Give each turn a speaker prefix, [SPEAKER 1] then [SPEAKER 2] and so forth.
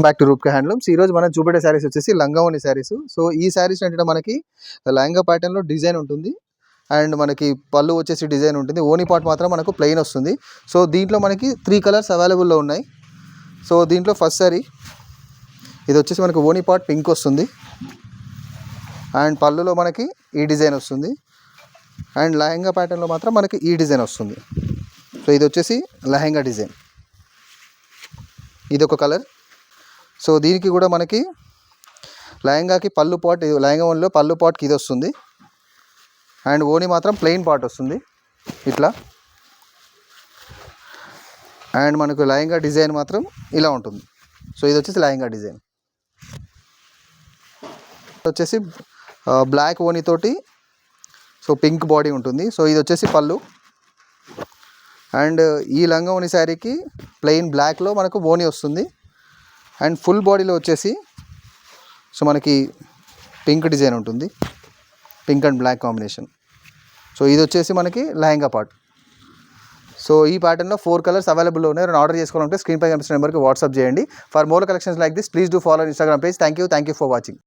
[SPEAKER 1] Back to రూప్కా handlooms. ఈ రోజు మనం చూపెట్టే శారీస్ వచ్చేసి లంగావోని శారీస్. సో ఈ శారీస్ అంటే మనకి లెహంగా ప్యాటర్న్లో డిజైన్ ఉంటుంది అండ్ మనకి పళ్ళు వచ్చేసి డిజైన్ ఉంటుంది. ఓనీ పార్ట్ మాత్రం మనకు ప్లెయిన్ వస్తుంది. సో దీంట్లో మనకి 3 కలర్స్ అవైలబుల్లో ఉన్నాయి. సో దీంట్లో ఫస్ట్ శారీ ఇది వచ్చేసి మనకి ఓనీ పార్ట్ పింక్ వస్తుంది అండ్ పళ్ళులో మనకి ఈ డిజైన్ వస్తుంది అండ్ లెహంగా ప్యాటర్న్లో మాత్రం మనకి ఈ డిజైన్ వస్తుంది. సో ఇది వచ్చేసి లెహంగా డిజైన్, ఇది ఒక కలర్. సో దీనికి కూడా మనకి లెహంగాకి పళ్ళు పాట్, లెహంగా ఓన్లో పళ్ళు పాట్కి ఇది వస్తుంది అండ్ ఓని మాత్రం ప్లెయిన్ పార్ట్ వస్తుంది ఇట్లా. అండ్ మనకు లెహంగా డిజైన్ మాత్రం ఇలా ఉంటుంది. సో ఇది వచ్చేసి లెహంగా డిజైన్ వచ్చేసి బ్లాక్ ఓనితోటి సో పింక్ బాడీ ఉంటుంది. సో ఇది వచ్చేసి పళ్ళు అండ్ ఈ లంగా ఓని శారీకి ప్లెయిన్ బ్లాక్లో మనకు ఓని వస్తుంది అండ్ ఫుల్ బాడీలో వచ్చేసి సో మనకి పింక్ డిజైన్ ఉంటుంది, pink and black combination. So ఇది వచ్చేసి మనకి లెహంగా పార్ట్. సో ఈ ప్యాటర్న్లో 4 కలర్స్ అవైలబుల్లో ఉన్నాయి. ఆర్డర్ చేసుకోవాలంటే స్క్రీన్ పై కనిపిస్తున్న నెంబర్కి వాట్సాప్ చేయండి. For more collections like this please do follow Instagram page. Thank you for watching.